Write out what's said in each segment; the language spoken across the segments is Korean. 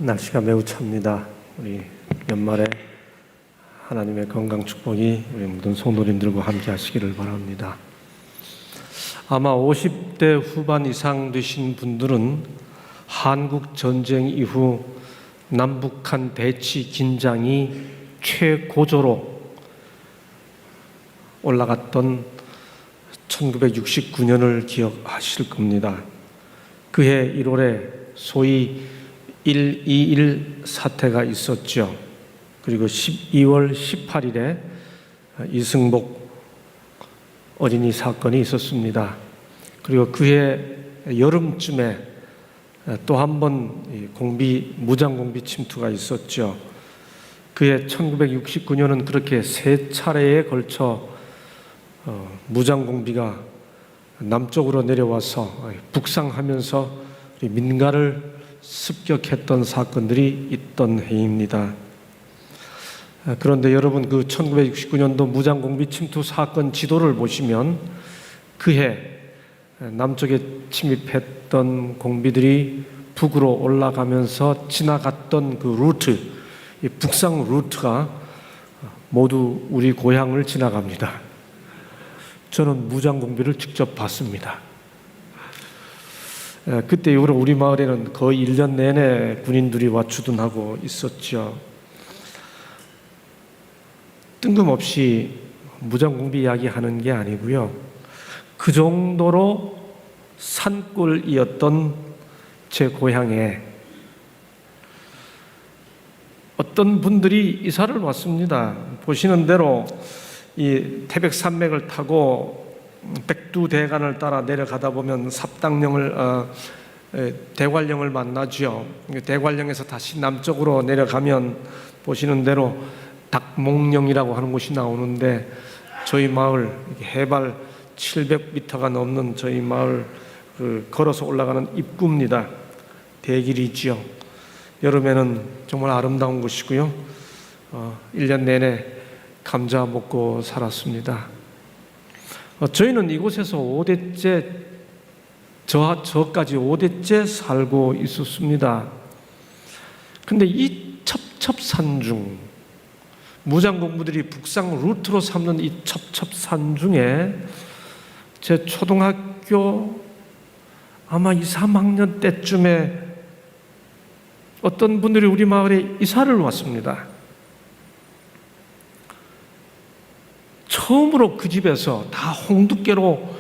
날씨가 매우 찹니다. 우리 연말에 하나님의 건강 축복이 우리 모든 성도님들과 함께 하시기를 바랍니다. 아마 50대 후반 이상 되신 분들은 한국 전쟁 이후 남북한 대치 긴장이 최고조로 올라갔던 1969년을 기억하실 겁니다. 그해 1월에 소위 1.21 사태가 있었죠. 그리고 12월 18일에 이승복 어린이 사건이 있었습니다. 그리고 그해 여름쯤에 또 한 번 무장 공비 침투가 있었죠. 그해 1969년은 그렇게 세 차례에 걸쳐 무장 공비가 남쪽으로 내려와서 북상하면서 민가를 습격했던 사건들이 있던 해입니다. 그런데 여러분, 그 1969년도 무장공비 침투 사건 지도를 보시면 그해 남쪽에 침입했던 공비들이 북으로 올라가면서 지나갔던 그 루트, 이 북상 루트가 모두 우리 고향을 지나갑니다. 저는 무장공비를 직접 봤습니다. 그때 이후로 우리 마을에는 거의 1년 내내 군인들이 와 주둔하고 있었죠. 뜬금없이 무장공비 이야기하는 게 아니고요. 그 정도로 산골이었던 제 고향에 어떤 분들이 이사를 왔습니다. 보시는 대로 이 태백산맥을 타고 백두대간을 따라 내려가다 보면 대관령을 만나죠. 대관령에서 다시 남쪽으로 내려가면 보시는 대로 닭목령이라고 하는 곳이 나오는데, 저희 마을 해발 700m가 넘는 저희 마을 걸어서 올라가는 입구입니다. 대길이지요. 여름에는 정말 아름다운 곳이고요. 1년 내내 감자 먹고 살았습니다. 저희는 이곳에서 5대째, 저까지 5대째 살고 있었습니다. 근데 이 첩첩산중, 무장공부들이 북상 루트로 삼는 이 첩첩산 중에 제 초등학교 아마 2, 3학년 때쯤에 어떤 분들이 우리 마을에 이사를 왔습니다. 처음으로 그 집에서 다 홍두깨로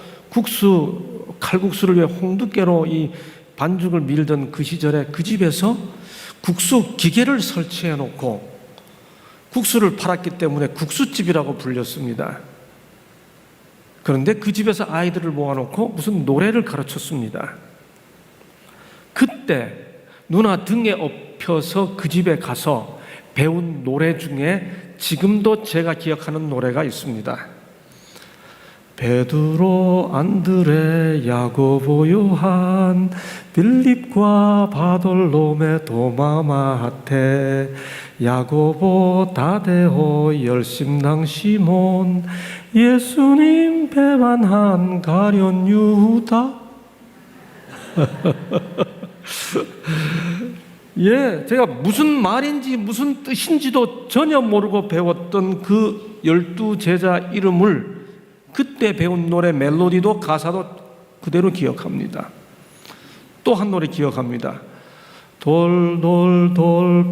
칼국수를 위해 홍두깨로 이 반죽을 밀던 그 시절에 그 집에서 국수 기계를 설치해 놓고 국수를 팔았기 때문에 국수집이라고 불렸습니다. 그런데 그 집에서 아이들을 모아놓고 무슨 노래를 가르쳤습니다. 그때 누나 등에 업혀서 그 집에 가서 배운 노래 중에 지금도 제가 기억하는 노래가 있습니다. 베드로, 안드레, 야고보, 요한, 빌립과 바돌로메, 도마, 마테, 야고보, 다데오, 열심당 시몬, 예수님 배반한 가룟 유다. 예, 제가 무슨 말인지 무슨 뜻인지도 전혀 모르고 배웠던 그 12제자 이름을 그때 배운 노래 멜로디도 가사도 그대로 기억합니다. 또 한 노래 기억합니다. 돌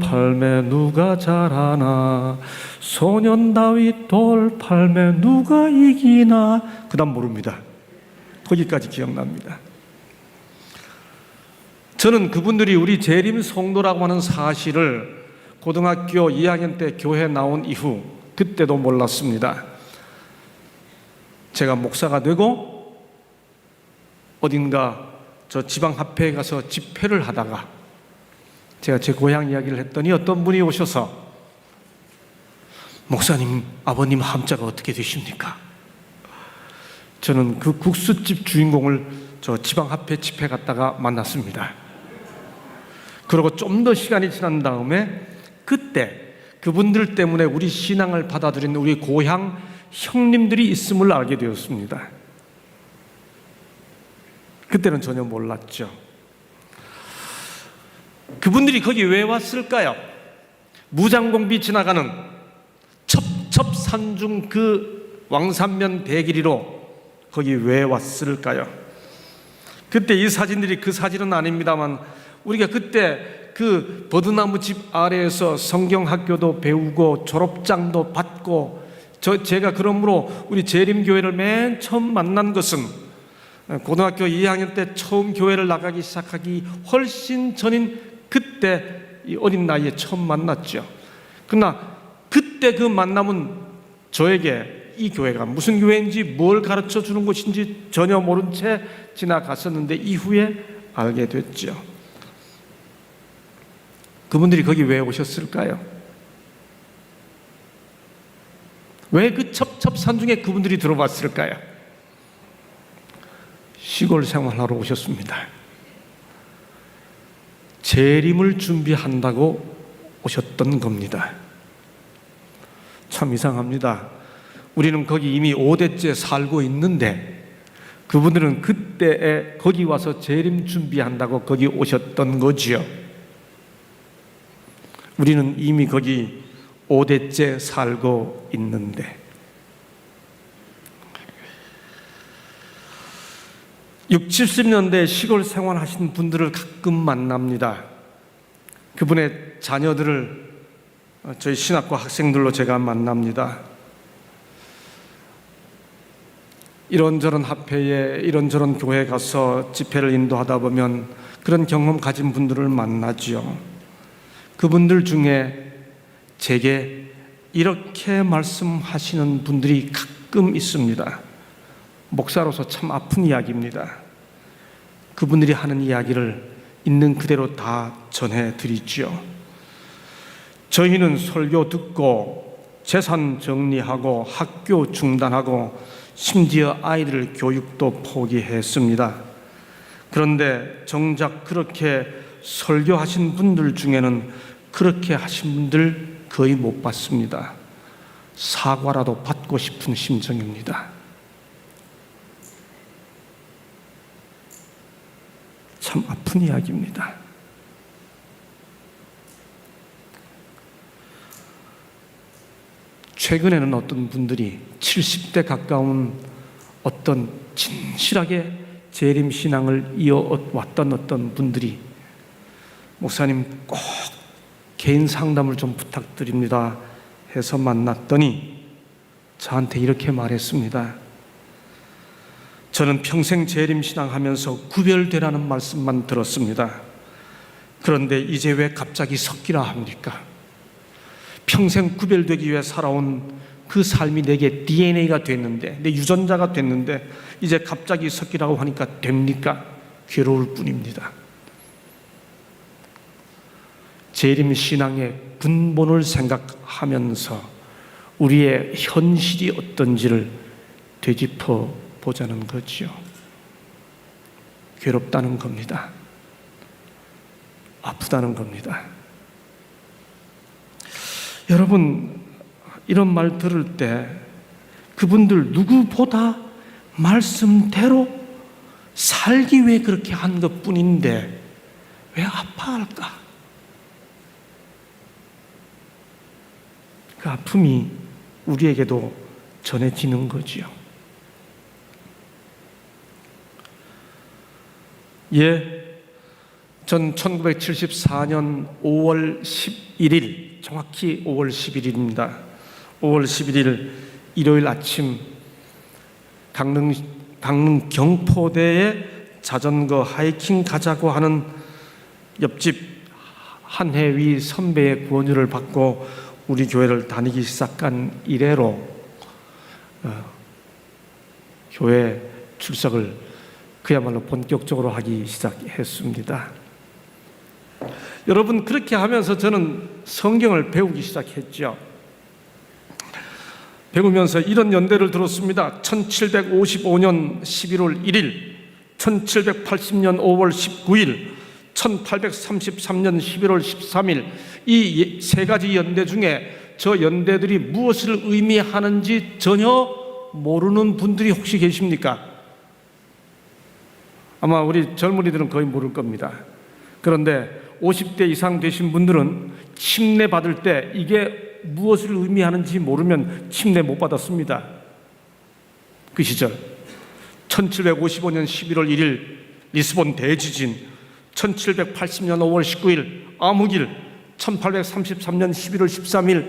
팔매 누가 잘하나, 소년 다윗 돌 팔매 누가 이기나. 그 다음 모릅니다. 거기까지 기억납니다. 저는 그분들이 우리 재림 성도라고 하는 사실을 고등학교 2학년 때 교회 나온 이후 그때도 몰랐습니다. 제가 목사가 되고 어딘가 저 지방합회에 가서 집회를 하다가 제가 제 고향 이야기를 했더니 어떤 분이 오셔서, 목사님, 아버님 함자가 어떻게 되십니까? 저는 그 국수집 주인공을 저 지방합회 집회 갔다가 만났습니다. 그리고 좀 더 시간이 지난 다음에 그때 그분들 때문에 우리 신앙을 받아들인 우리 고향 형님들이 있음을 알게 되었습니다. 그때는 전혀 몰랐죠. 그분들이 거기 왜 왔을까요? 무장공비 지나가는 첩첩산중 그 왕산면 대길이로 거기 왜 왔을까요? 그때 이 사진들이 그 사진은 아닙니다만 우리가 그때 그 버드나무 집 아래에서 성경학교도 배우고 졸업장도 받고 제가 그러므로 우리 재림교회를 맨 처음 만난 것은 고등학교 2학년 때 처음 교회를 나가기 시작하기 훨씬 전인 그때 이 어린 나이에 처음 만났죠. 그러나 그때 그 만남은 저에게 이 교회가 무슨 교회인지 뭘 가르쳐 주는 곳인지 전혀 모른 채 지나갔었는데 이후에 알게 됐죠. 그분들이 거기 왜 오셨을까요? 왜 그 첩첩산중에 그분들이 들어왔을까요? 시골 생활하러 오셨습니다. 재림을 준비한다고 오셨던 겁니다. 참 이상합니다. 우리는 거기 이미 5대째 살고 있는데 그분들은 그때에 거기 와서 재림 준비한다고 거기 오셨던 거지요. 우리는 이미 거기 5대째 살고 있는데 60, 70년대 시골 생활하신 분들을 가끔 만납니다. 그분의 자녀들을 저희 신학과 학생들로 제가 만납니다. 이런저런 합회에 이런저런 교회에 가서 집회를 인도하다 보면 그런 경험 가진 분들을 만나지요. 그분들 중에 제게 이렇게 말씀하시는 분들이 가끔 있습니다. 목사로서 참 아픈 이야기입니다. 그분들이 하는 이야기를 있는 그대로 다 전해드리죠. 저희는 설교 듣고 재산 정리하고 학교 중단하고 심지어 아이들 교육도 포기했습니다. 그런데 정작 그렇게 설교하신 분들 중에는 그렇게 하신 분들 거의 못 봤습니다. 사과라도 받고 싶은 심정입니다. 참 아픈 이야기입니다. 최근에는 어떤 분들이 70대 가까운 어떤 진실하게 재림신앙을 이어왔던 어떤 분들이 목사님 꼭 개인 상담을 좀 부탁드립니다 해서 만났더니 저한테 이렇게 말했습니다. 저는 평생 재림신앙 하면서 구별되라는 말씀만 들었습니다. 그런데 이제 왜 갑자기 섞이라 합니까? 평생 구별되기 위해 살아온 그 삶이 내게 DNA가 됐는데, 내 유전자가 됐는데 이제 갑자기 섞이라고 하니까 됩니까? 괴로울 뿐입니다. 재림신앙의 근본을 생각하면서 우리의 현실이 어떤지를 되짚어 보자는 거지요. 괴롭다는 겁니다. 아프다는 겁니다. 여러분, 이런 말 들을 때 그분들 누구보다 말씀대로 살기 위해 그렇게 한 것뿐인데 왜 아파할까? 그 아픔이 우리에게도 전해지는 거지요. 전 1974년 5월 11일, 정확히 5월 11일입니다. 5월 11일 일요일 아침 강릉 경포대에 자전거 하이킹 가자고 하는 옆집 한혜위 선배의 권유를 받고 우리 교회를 다니기 시작한 이래로 교회 출석을 그야말로 본격적으로 하기 시작했습니다. 여러분, 그렇게 하면서 저는 성경을 배우기 시작했죠. 배우면서 이런 연대를 들었습니다. 1755년 11월 1일, 1780년 5월 19일, 1833년 11월 13일, 이 세 가지 연대 중에 저 연대들이 무엇을 의미하는지 전혀 모르는 분들이 혹시 계십니까? 아마 우리 젊은이들은 거의 모를 겁니다. 그런데 50대 이상 되신 분들은 침례 받을 때 이게 무엇을 의미하는지 모르면 침례 못 받았습니다. 그 시절 1755년 11월 1일 리스본 대지진, 1780년 5월 19일 암흑일, 1833년 11월 13일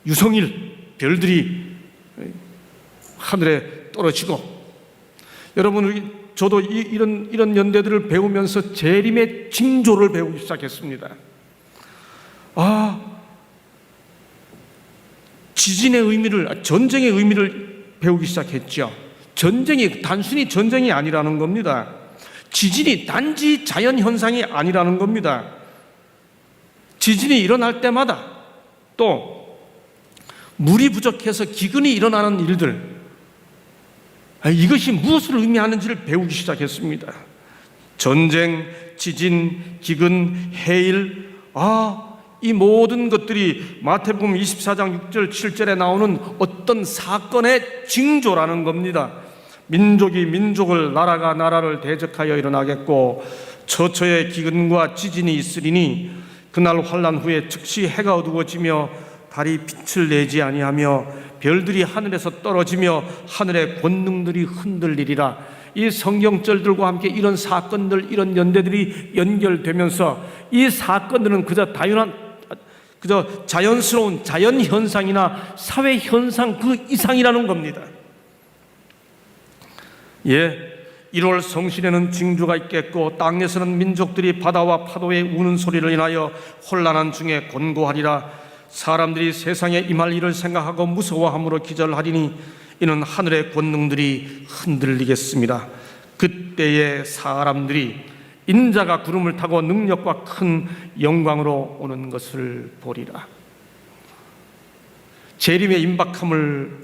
유성일, 별들이 하늘에 떨어지고, 여러분 저도 이런 연대들을 배우면서 재림의 징조를 배우기 시작했습니다. 지진의 의미를, 전쟁의 의미를 배우기 시작했죠. 전쟁이 단순히 전쟁이 아니라는 겁니다. 지진이 단지 자연현상이 아니라는 겁니다. 지진이 일어날 때마다 또 물이 부족해서 기근이 일어나는 일들, 이것이 무엇을 의미하는지를 배우기 시작했습니다. 전쟁, 지진, 기근, 해일, 이 모든 것들이 마태복음 24장 6절 7절에 나오는 어떤 사건의 징조라는 겁니다. 민족이 민족을, 나라가 나라를 대적하여 일어나겠고 처처의 기근과 지진이 있으리니 그날 환난 후에 즉시 해가 어두워지며 달이 빛을 내지 아니하며 별들이 하늘에서 떨어지며 하늘의 권능들이 흔들리리라. 이 성경절들과 함께 이런 사건들, 이런 연대들이 연결되면서 이 사건들은 그저 자연스러운 자연현상이나 사회현상 그 이상이라는 겁니다. 1월 성신에는 징조가 있겠고 땅에서는 민족들이 바다와 파도의 우는 소리를 인하여 혼란한 중에 곤고하리라. 사람들이 세상에 임할 일을 생각하고 무서워함으로 기절하리니 이는 하늘의 권능들이 흔들리겠습니다. 그때에 사람들이 인자가 구름을 타고 능력과 큰 영광으로 오는 것을 보리라. 재림의 임박함을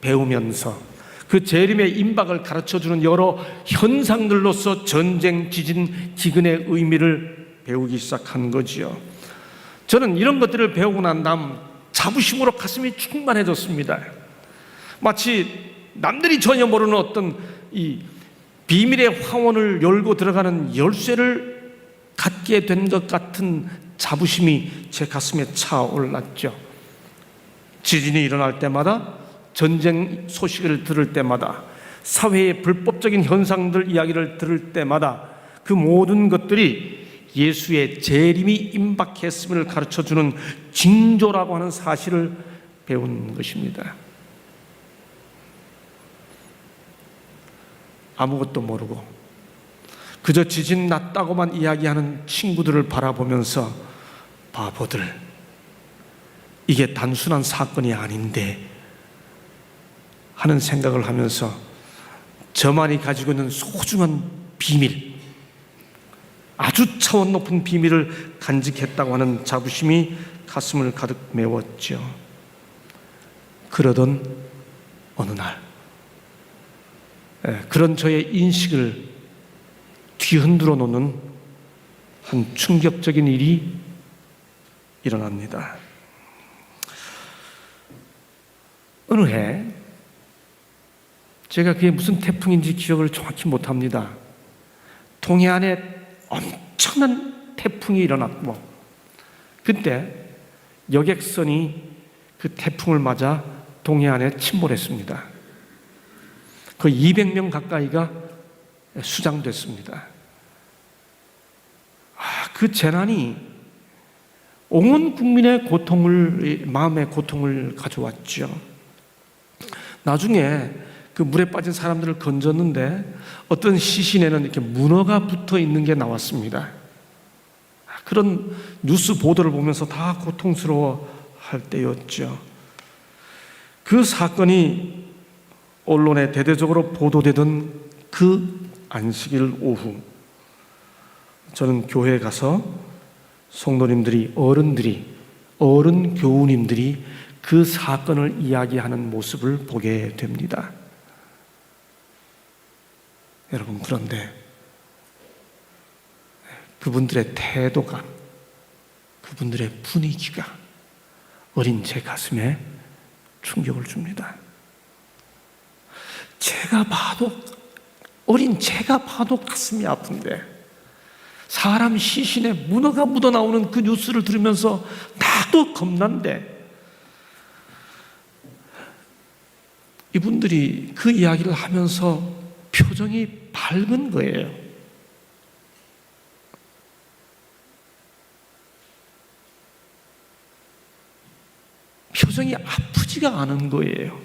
배우면서 그 재림의 임박을 가르쳐주는 여러 현상들로서 전쟁, 지진, 기근의 의미를 배우기 시작한 거지요. 저는 이런 것들을 배우고 난 다음 자부심으로 가슴이 충만해졌습니다. 마치 남들이 전혀 모르는 어떤 이 비밀의 화원을 열고 들어가는 열쇠를 갖게 된 것 같은 자부심이 제 가슴에 차올랐죠. 지진이 일어날 때마다, 전쟁 소식을 들을 때마다, 사회의 불법적인 현상들 이야기를 들을 때마다 그 모든 것들이 예수의 재림이 임박했음을 가르쳐주는 징조라고 하는 사실을 배운 것입니다. 아무것도 모르고 그저 지진 났다고만 이야기하는 친구들을 바라보면서 바보들, 이게 단순한 사건이 아닌데 하는 생각을 하면서 저만이 가지고 있는 소중한 비밀, 아주 차원 높은 비밀을 간직했다고 하는 자부심이 가슴을 가득 메웠죠. 그러던 어느 날 그런 저의 인식을 뒤흔들어 놓는 한 충격적인 일이 일어납니다. 어느 해, 제가 그게 무슨 태풍인지 기억을 정확히 못합니다. 동해안에 엄청난 태풍이 일어났고, 그때 여객선이 그 태풍을 맞아 동해안에 침몰했습니다. 거의 200명 가까이가 수장됐습니다. 그 재난이 온 국민의 마음의 고통을 가져왔죠. 나중에 그 물에 빠진 사람들을 건졌는데 어떤 시신에는 이렇게 문어가 붙어 있는 게 나왔습니다. 그런 뉴스 보도를 보면서 다 고통스러워 할 때였죠. 그 사건이 언론에 대대적으로 보도되던 그 안식일 오후, 저는 교회에 가서 성도님들이, 어른 교우님들이 그 사건을 이야기하는 모습을 보게 됩니다. 여러분, 그런데 그분들의 태도가, 그분들의 분위기가 어린 제 가슴에 충격을 줍니다. 어린 제가 봐도 가슴이 아픈데 사람 시신에 문어가 묻어나오는 그 뉴스를 들으면서 나도 겁난데, 이분들이 그 이야기를 하면서 표정이 밝은 거예요. 표정이 아프지가 않은 거예요.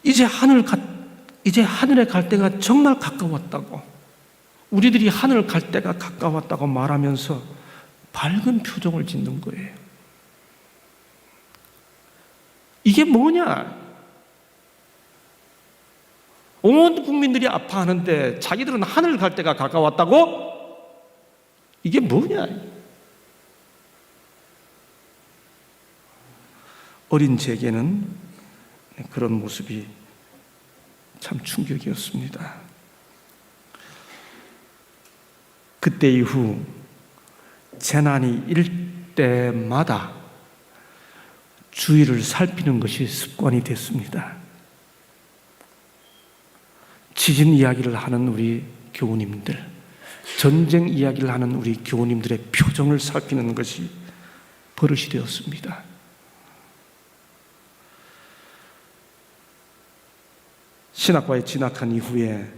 이제 하늘에 갈 때가 정말 가까웠다고, 우리들이 하늘 갈 때가 가까웠다고 말하면서 밝은 표정을 짓는 거예요. 이게 뭐냐? 온 국민들이 아파하는데 자기들은 하늘 갈 때가 가까웠다고? 이게 뭐냐? 어린 제게는 그런 모습이 참 충격이었습니다. 그때 이후 재난이 일 때마다 주위를 살피는 것이 습관이 됐습니다. 지진 이야기를 하는 우리 교우님들, 전쟁 이야기를 하는 우리 교우님들의 표정을 살피는 것이 버릇이 되었습니다. 신학과에 진학한 이후에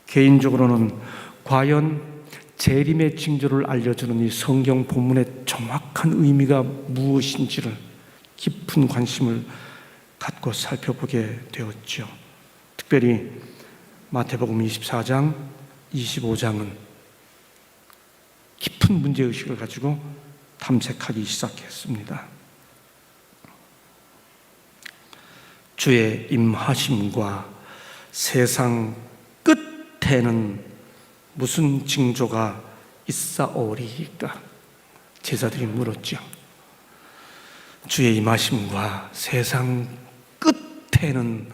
개인적으로는 과연 재림의 징조를 알려주는 이 성경 본문의 정확한 의미가 무엇인지를 깊은 관심을 갖고 살펴보게 되었죠. 특별히 마태복음 24장, 25장은 깊은 문제의식을 가지고 탐색하기 시작했습니다. 주의 임하심과 세상 끝에는 무슨 징조가 있사오리이까? 제자들이 물었죠. 주의 임하심과 세상 끝에는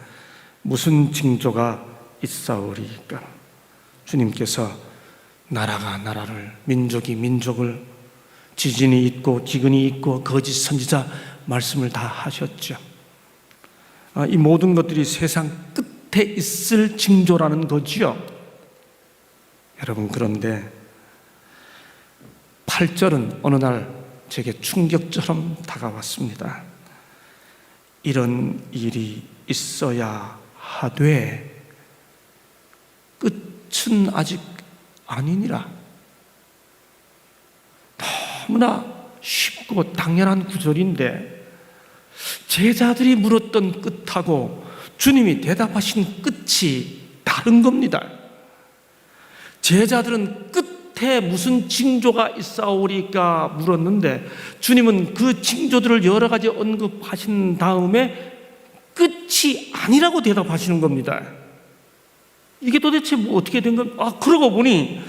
무슨 징조가 있사오리이까? 주님께서 나라가 나라를, 민족이 민족을, 지진이 있고 기근이 있고 거짓 선지자 말씀을 다 하셨죠. 이 모든 것들이 세상 끝에 있을 징조라는 거지요. 여러분, 그런데 8절은 어느 날 제게 충격처럼 다가왔습니다. 이런 일이 있어야 하되 끝은 아직 아니니라. 너무나 쉽고 당연한 구절인데 제자들이 물었던 끝하고 주님이 대답하신 끝이 다른 겁니다. 제자들은 끝에 무슨 징조가 있사오리까 물었는데 주님은 그 징조들을 여러 가지 언급하신 다음에 끝이 아니라고 대답하시는 겁니다. 이게 도대체 어떻게 된 겁니까? 그러고 보니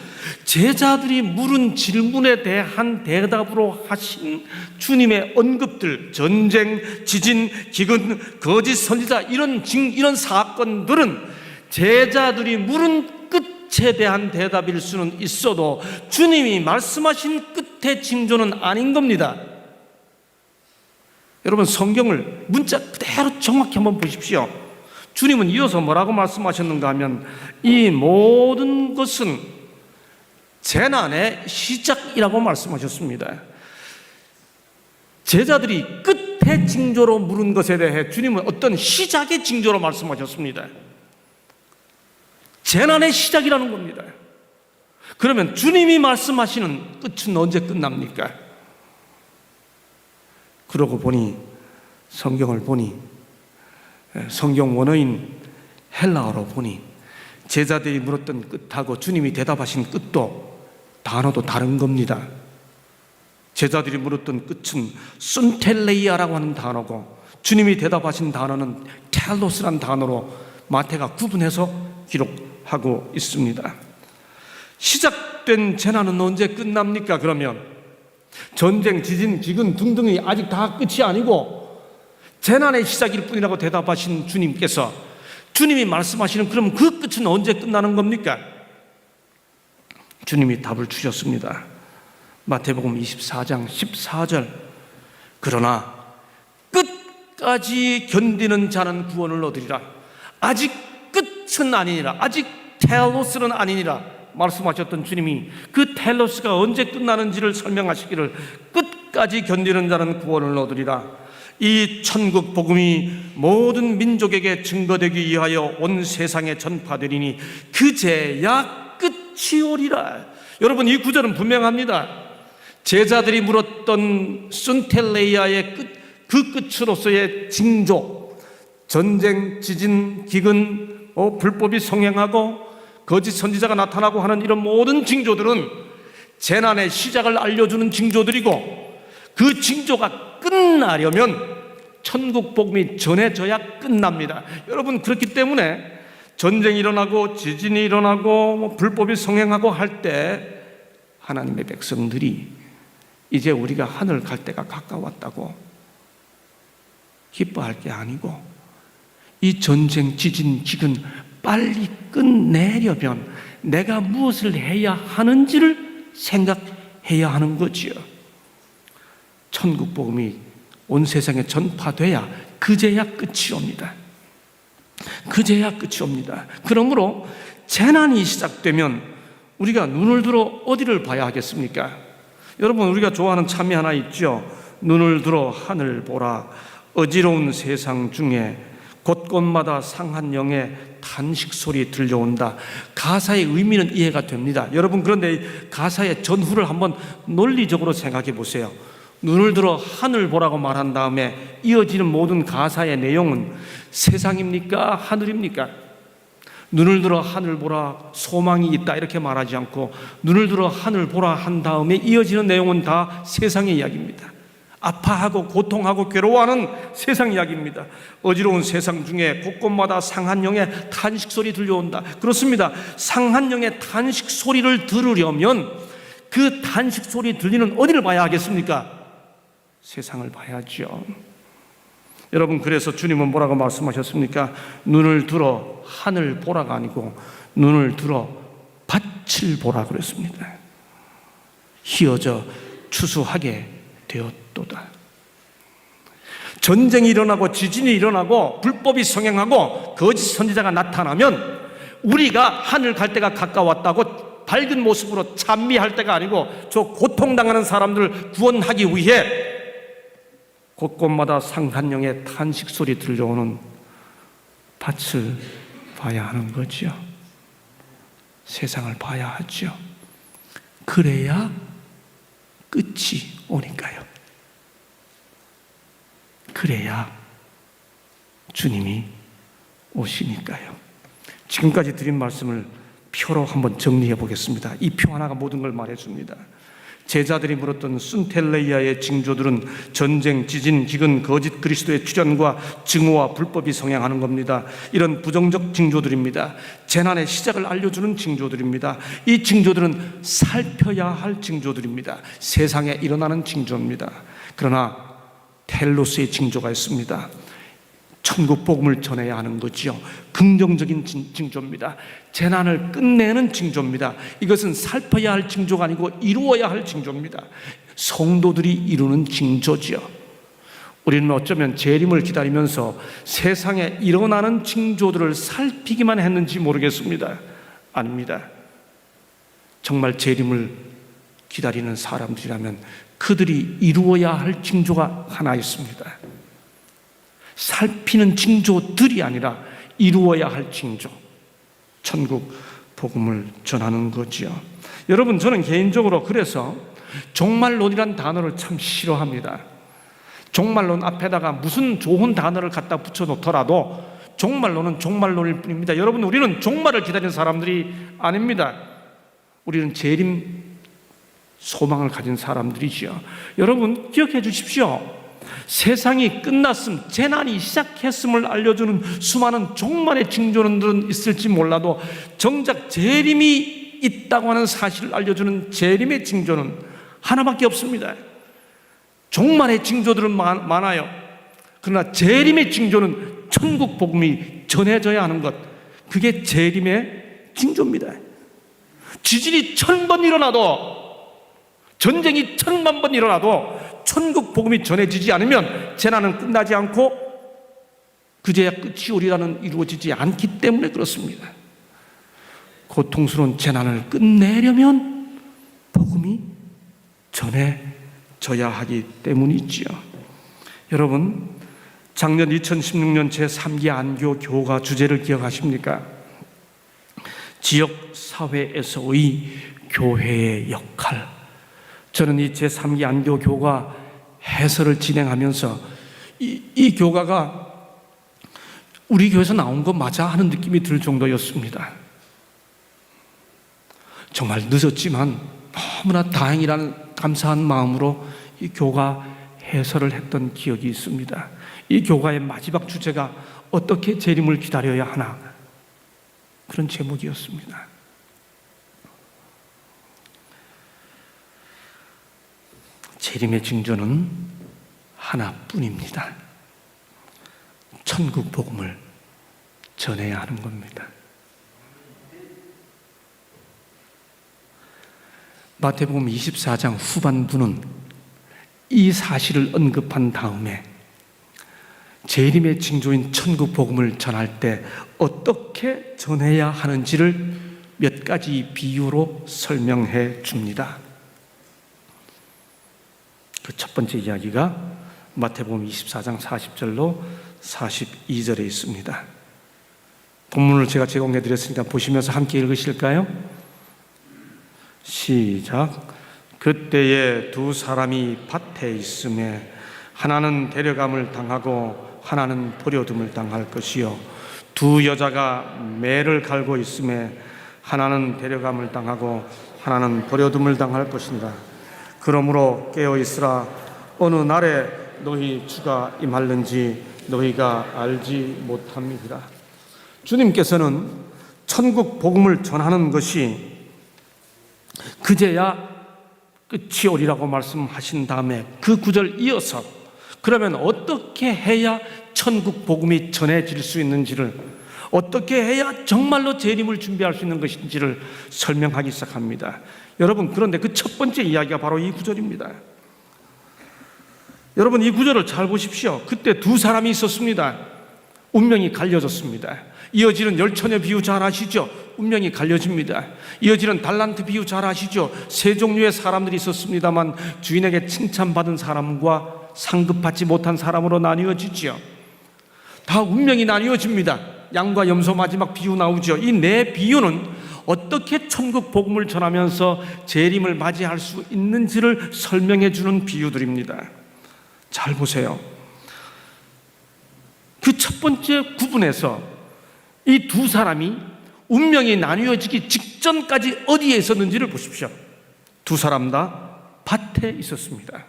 제자들이 물은 질문에 대한 대답으로 하신 주님의 언급들, 전쟁, 지진, 기근, 거짓 선지자, 이런 사건들은 제자들이 물은 끝에 대한 대답일 수는 있어도 주님이 말씀하신 끝의 징조는 아닌 겁니다. 여러분, 성경을 문자 그대로 정확히 한번 보십시오. 주님은 이어서 뭐라고 말씀하셨는가 하면 이 모든 것은 재난의 시작이라고 말씀하셨습니다. 제자들이 끝의 징조로 물은 것에 대해 주님은 어떤 시작의 징조로 말씀하셨습니다. 재난의 시작이라는 겁니다. 그러면 주님이 말씀하시는 끝은 언제 끝납니까? 그러고 보니 성경을 보니 성경 원어인 헬라어로 보니 제자들이 물었던 끝하고 주님이 대답하신 끝도 단어도 다른 겁니다. 제자들이 물었던 끝은 순텔레이아라고 하는 단어고 주님이 대답하신 단어는 텔로스라는 단어로 마태가 구분해서 기록하고 있습니다. 시작된 재난은 언제 끝납니까? 그러면 전쟁, 지진, 기근 등등이 아직 다 끝이 아니고 재난의 시작일 뿐이라고 대답하신 주님께서 주님이 말씀하시는 그럼 그 끝은 언제 끝나는 겁니까? 주님이 답을 주셨습니다. 마태복음 24장 14절 그러나 끝까지 견디는 자는 구원을 얻으리라. 아직 끝은 아니니라. 아직 텔로스는 아니니라. 말씀하셨던 주님이 그 텔로스가 언제 끝나는지를 설명하시기를 끝까지 견디는 자는 구원을 얻으리라. 이 천국 복음이 모든 민족에게 증거되기 위하여 온 세상에 전파되리니 그제야 끝이 오리라. 여러분, 이 구절은 분명합니다. 제자들이 물었던 순텔레이아의 그 끝으로서의 징조, 전쟁, 지진, 기근, 불법이 성행하고 거짓 선지자가 나타나고 하는 이런 모든 징조들은 재난의 시작을 알려주는 징조들이고, 그 징조가 끝나려면 천국 복음이 전해져야 끝납니다. 여러분, 그렇기 때문에 전쟁이 일어나고 지진이 일어나고 불법이 성행하고 할 때 하나님의 백성들이 이제 우리가 하늘 갈 때가 가까웠다고 기뻐할 게 아니고, 이 전쟁, 지진, 기근 빨리 끝내려면 내가 무엇을 해야 하는지를 생각해야 하는 거지요. 천국 복음이 온 세상에 전파돼야 그제야 끝이 옵니다. 그제야 끝이 옵니다. 그러므로 재난이 시작되면 우리가 눈을 들어 어디를 봐야 하겠습니까? 여러분, 우리가 좋아하는 참이 하나 있죠. 눈을 들어 하늘 보라. 어지러운 세상 중에 곳곳마다 상한 영의 탄식 소리 들려온다. 가사의 의미는 이해가 됩니다. 여러분, 그런데 가사의 전후를 한번 논리적으로 생각해 보세요. 눈을 들어 하늘 보라고 말한 다음에 이어지는 모든 가사의 내용은 세상입니까? 하늘입니까? 눈을 들어 하늘 보라, 소망이 있다 이렇게 말하지 않고 눈을 들어 하늘 보라 한 다음에 이어지는 내용은 다 세상의 이야기입니다. 아파하고 고통하고 괴로워하는 세상 이야기입니다. 어지러운 세상 중에 곳곳마다 상한 영의 탄식 소리 들려온다. 그렇습니다. 상한 영의 탄식 소리를 들으려면 그 탄식 소리 들리는 어디를 봐야 하겠습니까? 세상을 봐야죠. 여러분, 그래서 주님은 뭐라고 말씀하셨습니까? 눈을 들어 하늘 보라가 아니고 눈을 들어 밭을 보라 그랬습니다. 휘어져 추수하게 되었도다. 전쟁이 일어나고 지진이 일어나고 불법이 성행하고 거짓 선지자가 나타나면 우리가 하늘 갈 때가 가까웠다고 밝은 모습으로 찬미할 때가 아니고 저 고통당하는 사람들을 구원하기 위해 곳곳마다 상한 영의 탄식 소리 들려오는 밭을 봐야 하는 거죠. 세상을 봐야 하죠. 그래야 끝이 오니까요. 그래야 주님이 오시니까요. 지금까지 드린 말씀을 표로 한번 정리해 보겠습니다. 이 표 하나가 모든 걸 말해줍니다. 제자들이 물었던 순텔레이아의 징조들은 전쟁, 지진, 기근, 거짓 그리스도의 출현과 증오와 불법이 성행하는 겁니다. 이런 부정적 징조들입니다. 재난의 시작을 알려주는 징조들입니다. 이 징조들은 살펴야 할 징조들입니다. 세상에 일어나는 징조입니다. 그러나 텔로스의 징조가 있습니다. 천국 복음을 전해야 하는 거지요. 긍정적인 징조입니다. 재난을 끝내는 징조입니다. 이것은 살펴야 할 징조가 아니고 이루어야 할 징조입니다. 성도들이 이루는 징조지요. 우리는 어쩌면 재림을 기다리면서 세상에 일어나는 징조들을 살피기만 했는지 모르겠습니다. 아닙니다. 정말 재림을 기다리는 사람들이라면 그들이 이루어야 할 징조가 하나 있습니다. 살피는 징조들이 아니라 이루어야 할 징조, 천국 복음을 전하는 거지요. 여러분, 저는 개인적으로 그래서 종말론이란 단어를 참 싫어합니다. 종말론 앞에다가 무슨 좋은 단어를 갖다 붙여놓더라도 종말론은 종말론일 뿐입니다. 여러분, 우리는 종말을 기다리는 사람들이 아닙니다. 우리는 재림 소망을 가진 사람들이지요. 여러분, 기억해 주십시오. 세상이 끝났음, 재난이 시작했음을 알려주는 수많은 종말의 징조들은 있을지 몰라도 정작 재림이 있다고 하는 사실을 알려주는 재림의 징조는 하나밖에 없습니다. 종말의 징조들은 많아요. 그러나 재림의 징조는 천국 복음이 전해져야 하는 것, 그게 재림의 징조입니다. 지진이 1000번 일어나도, 전쟁이 1000만 번 일어나도 천국 복음이 전해지지 않으면 재난은 끝나지 않고 그제야 끝이 오리라는 이루어지지 않기 때문에 그렇습니다. 고통스러운 재난을 끝내려면 복음이 전해져야 하기 때문이지요. 여러분, 작년 2016년 제3기 안교 교가 주제를 기억하십니까? 지역사회에서의 교회의 역할. 저는 이 제3기 안교 교가 해설을 진행하면서 이 교가가 우리 교회에서 나온 거 맞아 하는 느낌이 들 정도였습니다. 정말 늦었지만 너무나 다행이라는 감사한 마음으로 이 교가 해설을 했던 기억이 있습니다. 이 교가의 마지막 주제가 어떻게 재림을 기다려야 하나, 그런 제목이었습니다. 재림의 징조는 하나뿐입니다. 천국 복음을 전해야 하는 겁니다. 마태복음 24장 후반부는 이 사실을 언급한 다음에 재림의 징조인 천국 복음을 전할 때 어떻게 전해야 하는지를 몇 가지 비유로 설명해 줍니다. 그 첫 번째 이야기가 마태복음 24장 40절로 42절에 있습니다. 본문을 제가 제공해 드렸으니까 보시면서 함께 읽으실까요? 시작. 그때에 두 사람이 밭에 있음에 하나는 데려감을 당하고 하나는 버려둠을 당할 것이요, 두 여자가 매를 갈고 있음에 하나는 데려감을 당하고 하나는 버려둠을 당할 것이니라. 그러므로 깨어 있으라. 어느 날에 너희 주가 임할는지 너희가 알지 못함이니라. 주님께서는 천국 복음을 전하는 것이 그제야 끝이 오리라고 말씀하신 다음에 그 구절 이어서 그러면 어떻게 해야 천국 복음이 전해질 수 있는지를, 어떻게 해야 정말로 재림을 준비할 수 있는 것인지를 설명하기 시작합니다. 여러분, 그런데 그 첫 번째 이야기가 바로 이 구절입니다. 여러분, 이 구절을 잘 보십시오. 그때 두 사람이 있었습니다. 운명이 갈려졌습니다. 이어지는 열처녀 비유 잘 아시죠? 운명이 갈려집니다. 이어지는 달란트 비유 잘 아시죠? 세 종류의 사람들이 있었습니다만 주인에게 칭찬받은 사람과 상급받지 못한 사람으로 나뉘어지죠. 다 운명이 나뉘어집니다. 양과 염소 마지막 비유 나오죠. 이 네 비유는 어떻게 천국 복음을 전하면서 재림을 맞이할 수 있는지를 설명해 주는 비유들입니다. 잘 보세요. 그 첫 번째 구분에서 이 두 사람이 운명이 나뉘어지기 직전까지 어디에 있었는지를 보십시오. 두 사람 다 밭에 있었습니다.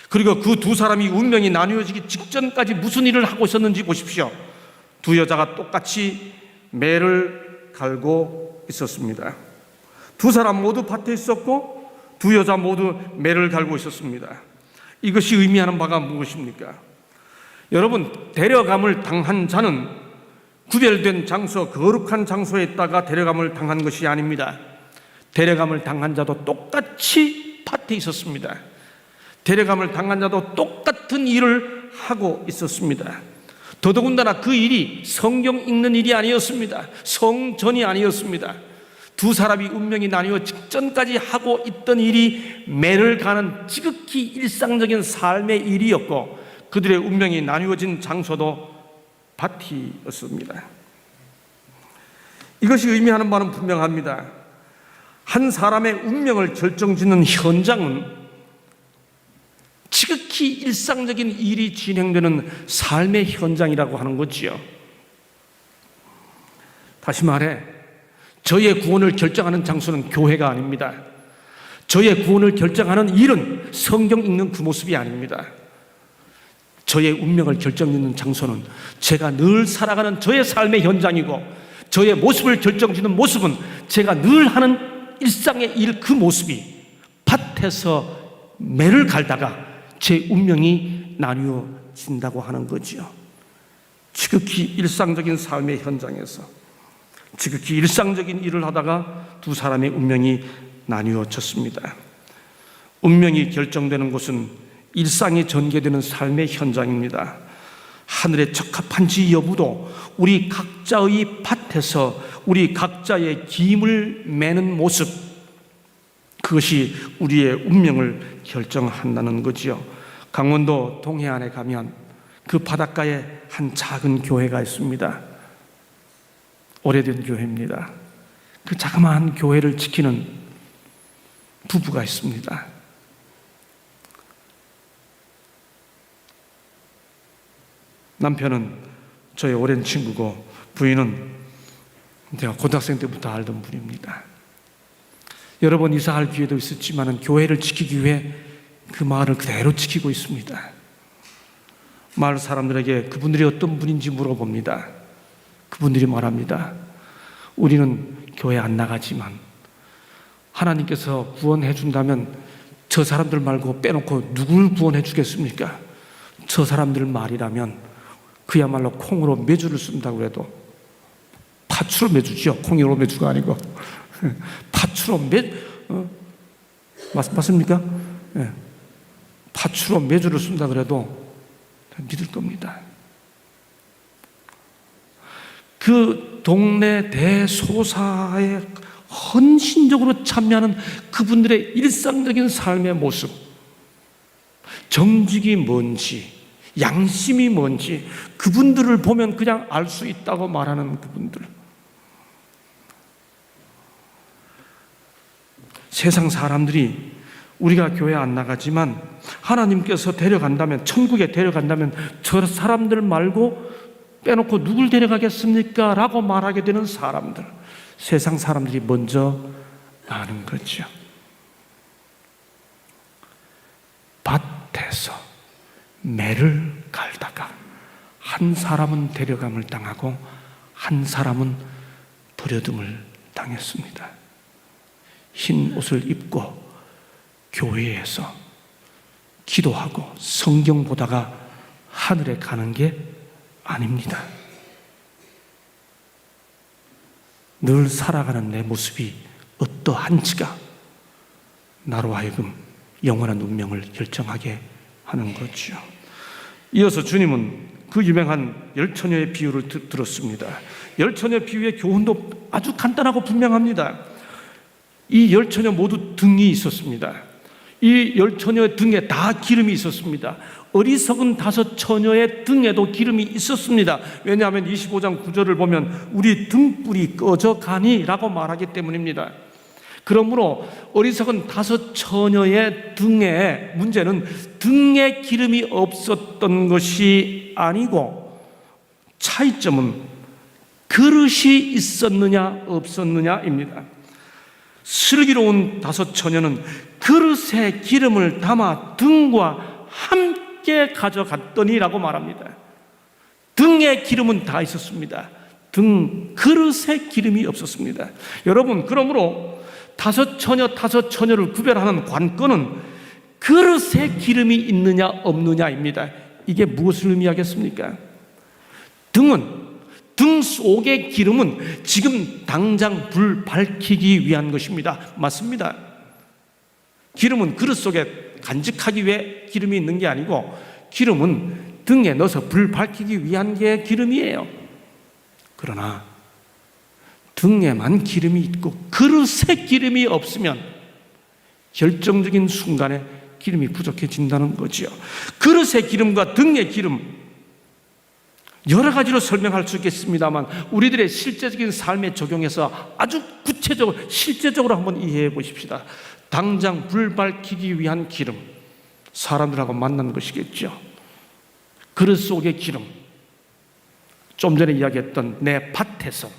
그리고 그 두 사람이 운명이 나뉘어지기 직전까지 무슨 일을 하고 있었는지 보십시오. 두 여자가 똑같이 매를 갈고 있었습니다. 두 사람 모두 밭에 있었고 두 여자 모두 매를 갈고 있었습니다. 이것이 의미하는 바가 무엇입니까? 여러분, 데려감을 당한 자는 구별된 장소, 거룩한 장소에 있다가 데려감을 당한 것이 아닙니다. 데려감을 당한 자도 똑같이 밭에 있었습니다. 데려감을 당한 자도 똑같은 일을 하고 있었습니다. 더더군다나 그 일이 성경 읽는 일이 아니었습니다. 성전이 아니었습니다. 두 사람이 운명이 나뉘어 직전까지 하고 있던 일이 매를 가는 지극히 일상적인 삶의 일이었고 그들의 운명이 나뉘어진 장소도 밭이었습니다. 이것이 의미하는 바는 분명합니다. 한 사람의 운명을 결정짓는 현장은 지극히 일상적인 일이 진행되는 삶의 현장이라고 하는 거지요. 다시 말해, 저의 구원을 결정하는 장소는 교회가 아닙니다. 저의 구원을 결정하는 일은 성경 읽는 그 모습이 아닙니다. 저의 운명을 결정짓는 장소는 제가 늘 살아가는 저의 삶의 현장이고, 저의 모습을 결정짓는 모습은 제가 늘 하는 일상의 일, 그 모습이 밭에서 매를 갈다가 제 운명이 나뉘어진다고 하는 거지요. 지극히 일상적인 삶의 현장에서 지극히 일상적인 일을 하다가 두 사람의 운명이 나뉘어졌습니다. 운명이 결정되는 곳은 일상이 전개되는 삶의 현장입니다. 하늘에 적합한지 여부도 우리 각자의 밭에서 우리 각자의 기임을 매는 모습, 그것이 우리의 운명을 결정한다는 거지요. 강원도 동해안에 가면 그 바닷가에 한 작은 교회가 있습니다. 오래된 교회입니다. 그 자그마한 교회를 지키는 부부가 있습니다. 남편은 저의 오랜 친구고 부인은 제가 고등학생 때부터 알던 분입니다. 여러 번 이사할 기회도 있었지만 교회를 지키기 위해 그 마을을 그대로 지키고 있습니다. 마을 사람들에게 그분들이 어떤 분인지 물어봅니다. 그분들이 말합니다. 우리는 교회 안 나가지만 하나님께서 구원해 준다면 저 사람들 말고 빼놓고 누굴 구원해 주겠습니까? 저 사람들 말이라면 그야말로 콩으로 메주를 쓴다고 해도 팥으로 메주죠. 콩으로 메주가 아니고 팥으로 맞습니까? 네. 팥으로 메주를 쓴다 그래도 믿을 겁니다. 그 동네 대소사에 헌신적으로 참여하는 그분들의 일상적인 삶의 모습, 정직이 뭔지, 양심이 뭔지 그분들을 보면 그냥 알 수 있다고 말하는 그분들. 세상 사람들이 우리가 교회 안 나가지만 하나님께서 데려간다면, 천국에 데려간다면 저 사람들 말고 빼놓고 누굴 데려가겠습니까? 라고 말하게 되는 사람들, 세상 사람들이 먼저 아는 거죠. 밭에서 매를 갈다가 한 사람은 데려감을 당하고 한 사람은 버려둠을 당했습니다. 흰 옷을 입고 교회에서 기도하고 성경 보다가 하늘에 가는 게 아닙니다. 늘 살아가는 내 모습이 어떠한지가 나로 하여금 영원한 운명을 결정하게 하는 거죠. 이어서 주님은 그 유명한 열처녀의 비유를 들었습니다. 열처녀 비유의 교훈도 아주 간단하고 분명합니다. 이 열처녀 모두 등이 있었습니다. 이 열처녀의 등에 다 기름이 있었습니다. 어리석은 5 처녀의 등에도 기름이 있었습니다. 왜냐하면 25장 9절을 보면 우리 등불이 꺼져가니 라고 말하기 때문입니다. 그러므로 어리석은 5 처녀의 등에, 문제는 등에 기름이 없었던 것이 아니고 차이점은 그릇이 있었느냐 없었느냐입니다. 슬기로운 5 처녀는 그릇에 기름을 담아 등과 함께 가져갔더니라고 말합니다. 등에 기름은 다 있었습니다. 그릇에 기름이 없었습니다. 여러분, 그러므로 5 처녀를 구별하는 관건은 그릇에 기름이 있느냐 없느냐입니다. 이게 무엇을 의미하겠습니까? 등 속의 기름은 지금 당장 불 밝히기 위한 것입니다. 맞습니다. 기름은 그릇 속에 간직하기 위해 기름이 있는 게 아니고 기름은 등에 넣어서 불 밝히기 위한 게 기름이에요. 그러나 등에만 기름이 있고 그릇에 기름이 없으면 결정적인 순간에 기름이 부족해진다는 거죠. 그릇의 기름과 등의 기름, 여러 가지로 설명할 수 있겠습니다만 우리들의 실제적인 삶에 적용해서 아주 구체적으로 실제적으로 한번 이해해 보십시다. 당장 불 밝히기 위한 기름, 사람들하고 만난 것이겠죠. 그릇 속의 기름, 좀 전에 이야기했던 내 밭에서,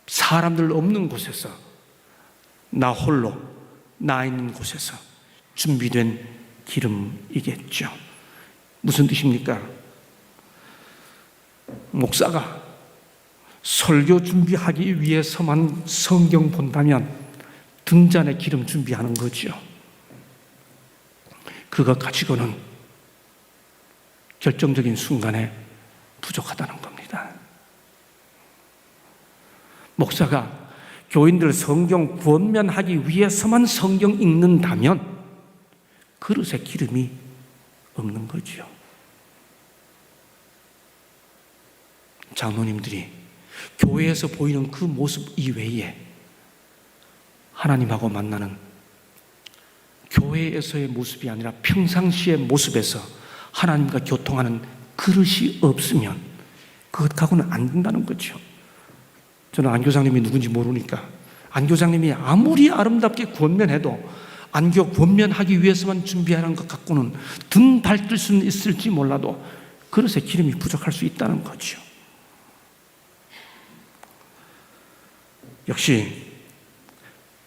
사람들 없는 곳에서, 나 홀로 나 있는 곳에서 준비된 기름이겠죠. 무슨 뜻입니까? 목사가 설교 준비하기 위해서만 성경 본다면 등잔에 기름 준비하는 거죠. 그것 가지고는 결정적인 순간에 부족하다는 겁니다. 목사가 교인들 성경 권면하기 위해서만 성경 읽는다면 그릇에 기름이 없는 거죠. 장로님들이 교회에서 보이는 그 모습 이외에 하나님하고 만나는 교회에서의 모습이 아니라 평상시의 모습에서 하나님과 교통하는 그릇이 없으면 그것하고는 안 된다는 거죠. 저는 안교장님이 누군지 모르니까 안교장님이 아무리 아름답게 권면해도 안교 권면하기 위해서만 준비하는 것 갖고는 등 밝힐 수는 있을지 몰라도 그릇에 기름이 부족할 수 있다는 거죠. 역시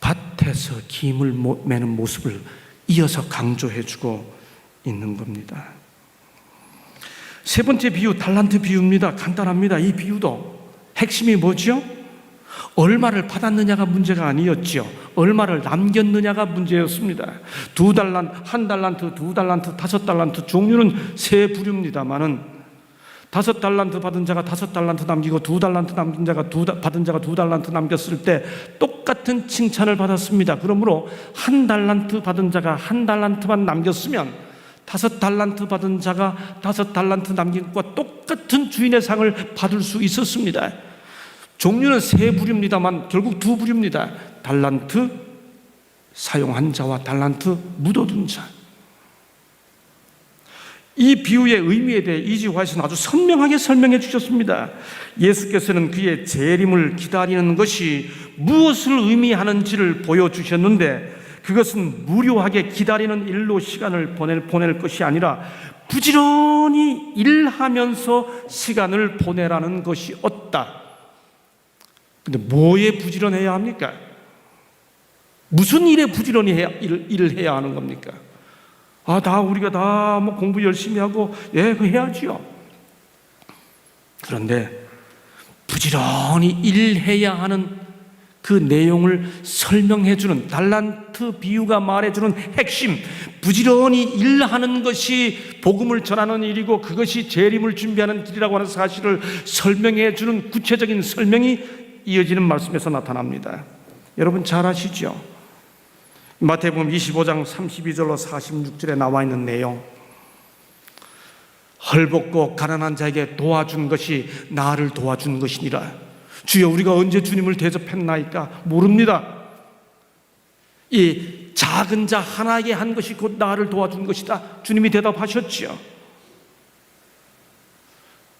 밭에서 김을 매는 모습을 이어서 강조해주고 있는 겁니다. 세 번째 비유, 달란트 비유입니다. 간단합니다. 이 비유도 핵심이 뭐죠? 얼마를 받았느냐가 문제가 아니었죠. 얼마를 남겼느냐가 문제였습니다. 2달란트, 1달란트, 2달란트, 5달란트, 종류는 세 부류입니다만은 5달란트 받은 자가 5달란트 남기고 2달란트 남긴 자가 받은 자가 2달란트 남겼을 때 똑같은 칭찬을 받았습니다. 그러므로 1달란트 받은 자가 1달란트만 남겼으면 5달란트 받은 자가 5달란트 남긴 것과 똑같은 주인의 상을 받을 수 있었습니다. 종류는 세 부류입니다만 결국 두 부류입니다. 달란트 사용한 자와 달란트 묻어둔 자. 이 비유의 의미에 대해 이지 화이트는 아주 선명하게 설명해 주셨습니다. 예수께서는 그의 재림을 기다리는 것이 무엇을 의미하는지를 보여주셨는데 그것은 무료하게 기다리는 일로 시간을 보낼 것이 아니라 부지런히 일하면서 시간을 보내라는 것이 없다. 근데 뭐에 부지런해야 합니까? 무슨 일에 부지런히 일을 해야 하는 겁니까? 우리가 다 뭐 공부 열심히 하고, 그거 해야지요. 그런데 부지런히 일해야 하는 그 내용을 설명해주는 달란트 비유가 말해주는 핵심, 부지런히 일하는 것이 복음을 전하는 일이고 그것이 재림을 준비하는 길이라고 하는 사실을 설명해주는 구체적인 설명이 이어지는 말씀에서 나타납니다. 여러분 잘 아시죠? 마태복음 25장 32절로 46절에 나와 있는 내용, 헐벗고 가난한 자에게 도와준 것이 나를 도와준 것이니라. 주여 우리가 언제 주님을 대접했나이까? 모릅니다. 이 작은 자 하나에게 한 것이 곧 나를 도와준 것이다. 주님이 대답하셨지요.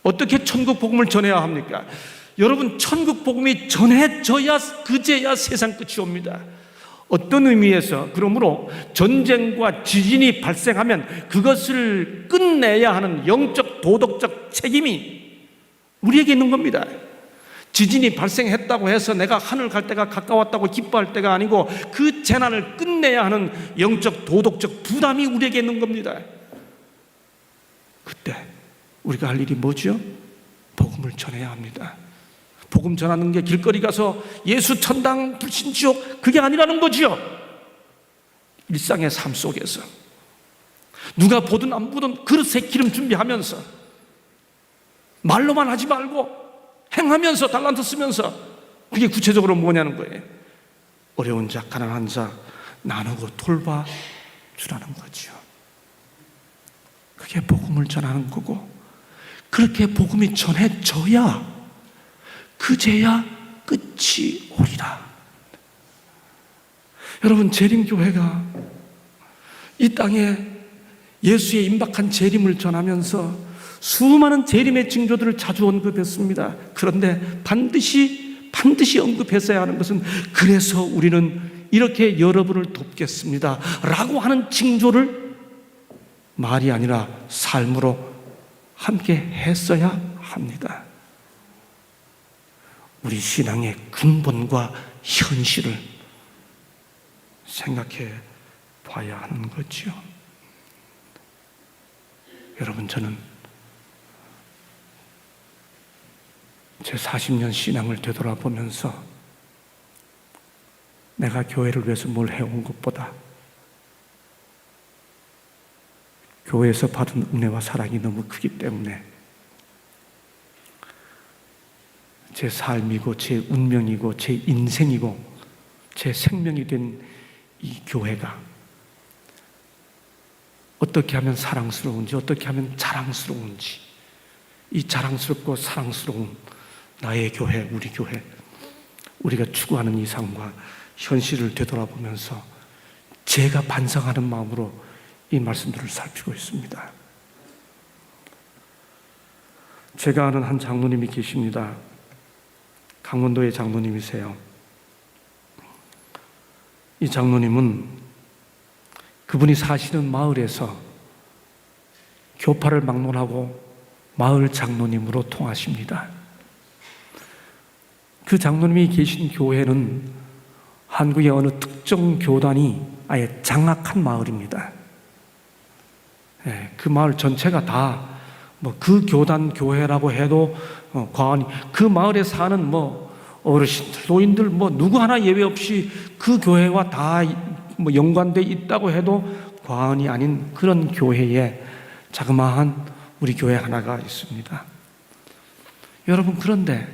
어떻게 천국 복음을 전해야 합니까? 여러분 천국 복음이 전해져야 그제야 세상 끝이 옵니다. 어떤 의미에서 그러므로 전쟁과 지진이 발생하면 그것을 끝내야 하는 영적 도덕적 책임이 우리에게 있는 겁니다. 지진이 발생했다고 해서 내가 하늘 갈 때가 가까웠다고 기뻐할 때가 아니고 그 재난을 끝내야 하는 영적 도덕적 부담이 우리에게 있는 겁니다. 그때 우리가 할 일이 뭐죠? 복음을 전해야 합니다. 복음 전하는 게 길거리 가서 예수 천당 불신 지옥 그게 아니라는 거지요. 일상의 삶 속에서 누가 보든 안 보든 그릇에 기름 준비하면서 말로만 하지 말고 행하면서 달란트 쓰면서 그게 구체적으로 뭐냐는 거예요. 어려운 자 가난한 자 나누고 돌봐주라는 거죠. 그게 복음을 전하는 거고 그렇게 복음이 전해져야 그제야 끝이 오리라. 여러분 재림교회가 이 땅에 예수의 임박한 재림을 전하면서 수많은 재림의 징조들을 자주 언급했습니다. 그런데 반드시 언급했어야 하는 것은 그래서 우리는 이렇게 여러분을 돕겠습니다 라고 하는 징조를 말이 아니라 삶으로 함께 했어야 합니다. 우리 신앙의 근본과 현실을 생각해 봐야 하는 거죠. 여러분 저는 제 40년 신앙을 되돌아보면서 내가 교회를 위해서 뭘 해온 것보다 교회에서 받은 은혜와 사랑이 너무 크기 때문에 제 삶이고 제 운명이고 제 인생이고 제 생명이 된 이 교회가 어떻게 하면 사랑스러운지 어떻게 하면 자랑스러운지 이 자랑스럽고 사랑스러운 나의 교회, 우리 교회, 우리가 추구하는 이상과 현실을 되돌아보면서 제가 반성하는 마음으로 이 말씀들을 살피고 있습니다. 제가 아는 한 장로님이 계십니다. 강원도의 장로님이세요. 이 장로님은 그분이 사시는 마을에서 교파를 막론하고 마을 장로님으로 통하십니다. 그 장로님이 계신 교회는 한국의 어느 특정 교단이 아예 장악한 마을입니다. 그 마을 전체가 다 그 교단 교회라고 해도 과언이, 그 마을에 사는 어르신들, 노인들 누구 하나 예외 없이 그 교회와 다 연관되어 있다고 해도 과언이 아닌 그런 교회에 자그마한 우리 교회 하나가 있습니다. 여러분, 그런데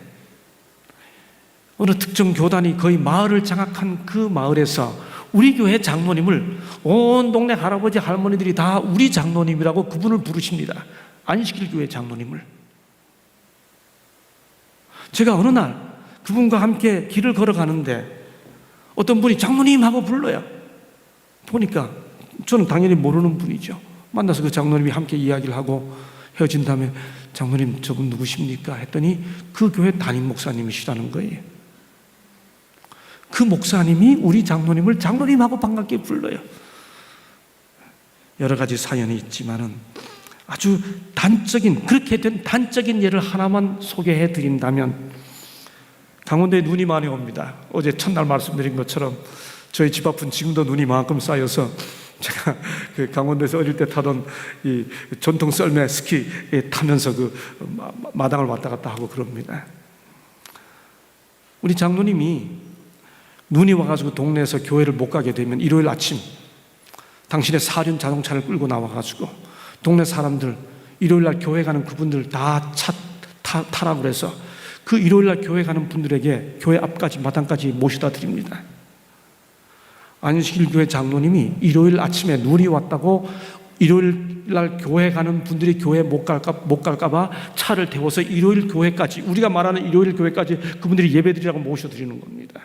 어느 특정 교단이 거의 마을을 장악한 그 마을에서 우리 교회 장로님을 온 동네 할아버지 할머니들이 다 우리 장로님이라고 그분을 부르십니다. 안식일 교회 장로님을. 제가 어느 날 그분과 함께 길을 걸어가는데 어떤 분이 장로님 하고 불러요. 보니까 저는 당연히 모르는 분이죠. 만나서 그 장로님이 함께 이야기를 하고 헤어진 다음에 장로님, 저분 누구십니까? 했더니 그 교회 담임 목사님이시라는 거예요. 그 목사님이 우리 장로님을 장로님하고 반갑게 불러요. 여러 가지 사연이 있지만은 아주 그렇게 된 단적인 예를 하나만 소개해 드린다면, 강원도에 눈이 많이 옵니다. 어제 첫날 말씀드린 것처럼 저희 집 앞은 지금도 눈이 만큼 쌓여서 제가 그 강원도에서 어릴 때 타던 이 전통 썰매 스키 타면서 그 마당을 왔다 갔다 하고 그럽니다. 우리 장로님이 눈이 와가지고 동네에서 교회를 못 가게 되면 일요일 아침 당신의 사륜 자동차를 끌고 나와가지고 동네 사람들, 일요일날 교회 가는 그분들 다 차 타라고 그래서 그 일요일날 교회 가는 분들에게 교회 앞까지 마당까지 모셔다 드립니다. 안식일 교회 장로님이 일요일 아침에 눈이 왔다고 일요일날 교회 가는 분들이 교회 못 갈까봐 차를 태워서 일요일 교회까지, 우리가 말하는 일요일 교회까지 그분들이 예배드리라고 모셔드리는 겁니다.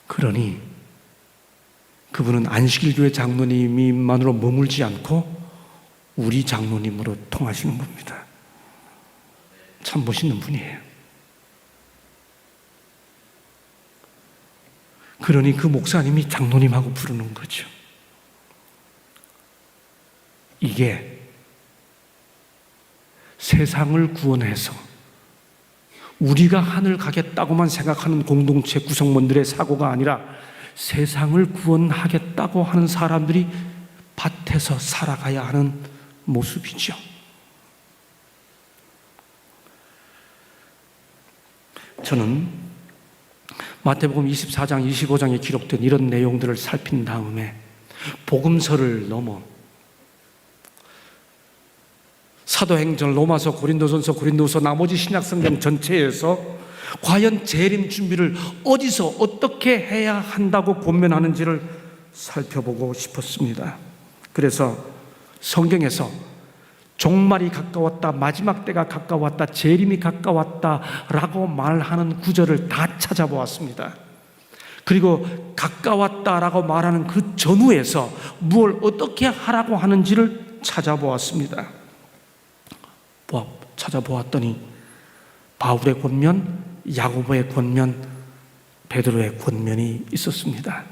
그러니 그분은 안식일 교회 장로님만으로 머물지 않고 우리 장로님으로 통하시는 겁니다. 참 멋있는 분이에요. 그러니 그 목사님이 장로님하고 부르는 거죠. 이게 세상을 구원해서 우리가 하늘 가겠다고만 생각하는 공동체 구성원들의 사고가 아니라 세상을 구원하겠다고 하는 사람들이 밭에서 살아가야 하는 모습이죠. 저는 마태복음 24장, 25장에 기록된 이런 내용들을 살핀 다음에 복음서를 넘어 사도행전, 로마서, 고린도전서, 고린도후서, 나머지 신약성경 전체에서 과연 재림 준비를 어디서 어떻게 해야 한다고 권면하는지를 살펴보고 싶었습니다. 그래서 성경에서 종말이 가까웠다, 마지막 때가 가까웠다, 재림이 가까웠다라고 말하는 구절을 다 찾아보았습니다. 그리고 가까웠다라고 말하는 그 전후에서 무엇을 어떻게 하라고 하는지를 찾아보았습니다. 찾아보았더니 바울의 권면, 야고보의 권면, 베드로의 권면이 있었습니다.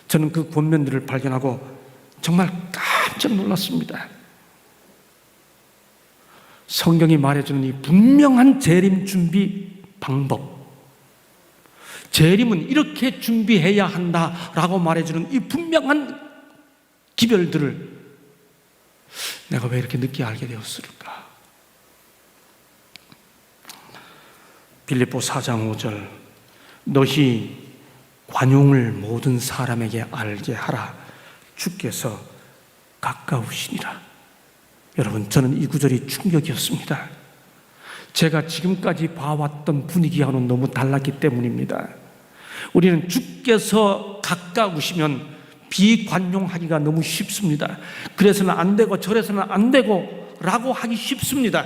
저는 그 권면들을 발견하고 정말 깜짝 놀랐습니다. 성경이 말해주는 이 분명한 재림 준비 방법, 재림은 이렇게 준비해야 한다라고 말해주는 이 분명한 기별들을 내가 왜 이렇게 늦게 알게 되었을까? 빌립보 4장 5절, 너희 관용을 모든 사람에게 알게 하라. 주께서 가까우시니라. 여러분, 저는 이 구절이 충격이었습니다. 제가 지금까지 봐왔던 분위기와는 너무 달랐기 때문입니다. 우리는 주께서 가까우시면 비관용하기가 너무 쉽습니다. 그래서는 안 되고 저래서는 안 되고 라고 하기 쉽습니다.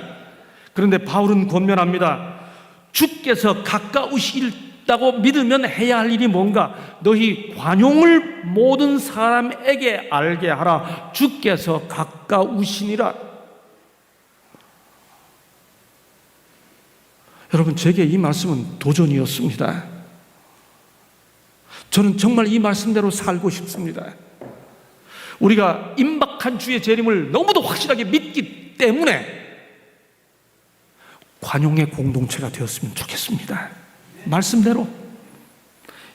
그런데 바울은 권면합니다. 주께서 가까우시다고 믿으면 해야 할 일이 뭔가? 너희 관용을 모든 사람에게 알게 하라. 주께서 가까우시니라. 여러분, 제게 이 말씀은 도전이었습니다. 저는 정말 이 말씀대로 살고 싶습니다. 우리가 임박한 주의 재림을 너무도 확실하게 믿기 때문에 관용의 공동체가 되었으면 좋겠습니다. 말씀대로.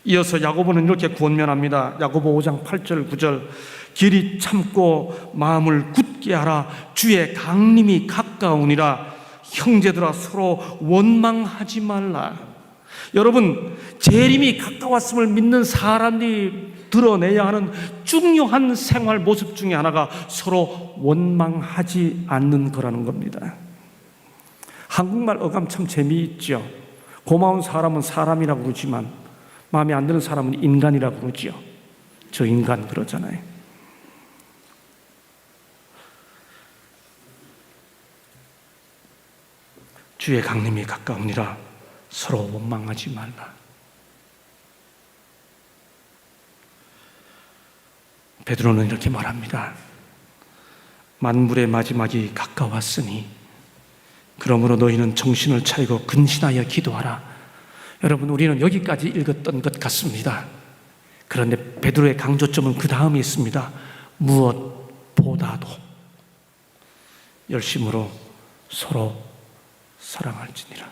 이어서 야고보는 이렇게 권면합니다. 야고보 5장 8절 9절 길이 참고 마음을 굳게 하라. 주의 강림이 가까우니라. 형제들아 서로 원망하지 말라. 여러분, 재림이 가까웠음을 믿는 사람들이 드러내야 하는 중요한 생활 모습 중에 하나가 서로 원망하지 않는 거라는 겁니다. 한국말 어감 참 재미있죠. 고마운 사람은 사람이라고 그러지만 마음에 안 드는 사람은 인간이라고 그러죠. 저 인간 그러잖아요. 주의 강림이 가까우니라. 서로 원망하지 말라. 베드로는 이렇게 말합니다. 만물의 마지막이 가까웠으니 그러므로 너희는 정신을 차리고 근신하여 기도하라. 여러분, 우리는 여기까지 읽었던 것 같습니다. 그런데 베드로의 강조점은 그 다음에 있습니다. 무엇보다도 열심으로 서로 사랑할지니라.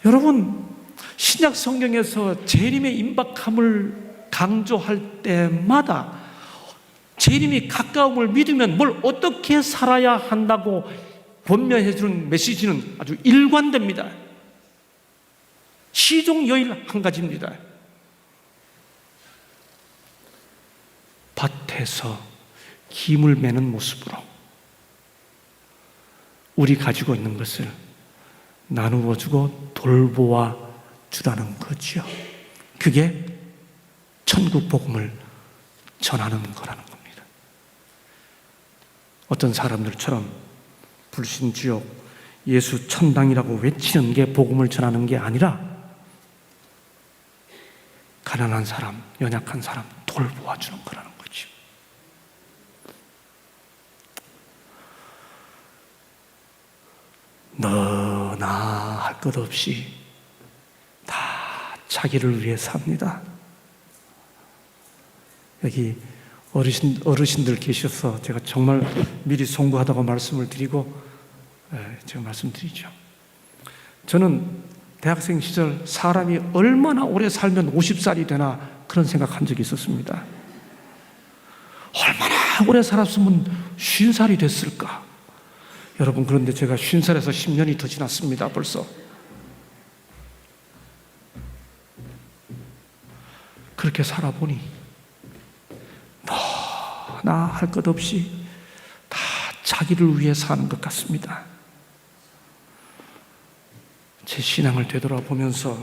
여러분, 신약 성경에서 재림의 임박함을 강조할 때마다 재림이 가까움을 믿으면 뭘 어떻게 살아야 한다고 권면해 주는 메시지는 아주 일관됩니다. 시종여일 한 가지입니다. 밭에서 김을 매는 모습으로 우리 가지고 있는 것을 나누어 주고 돌보아 주라는 거죠. 그게 천국 복음을 전하는 거라는 겁니다. 어떤 사람들처럼 불신지옥, 예수 천당이라고 외치는 게 복음을 전하는 게 아니라 가난한 사람, 연약한 사람 돌보아 주는 거라는 거죠. 너나 할 것 없이 다 자기를 위해 삽니다. 여기 어르신들 계셔서 제가 정말 미리 송구하다고 말씀을 드리고 제가 말씀드리죠. 저는 대학생 시절 사람이 얼마나 오래 살면 50살이 되나 그런 생각한 적이 있었습니다. 얼마나 오래 살았으면 50살이 됐을까? 여러분, 그런데 제가 50살에서 10년이 더 지났습니다. 벌써. 그렇게 살아보니 나 할 것 없이 다 자기를 위해 사는 것 같습니다. 제 신앙을 되돌아보면서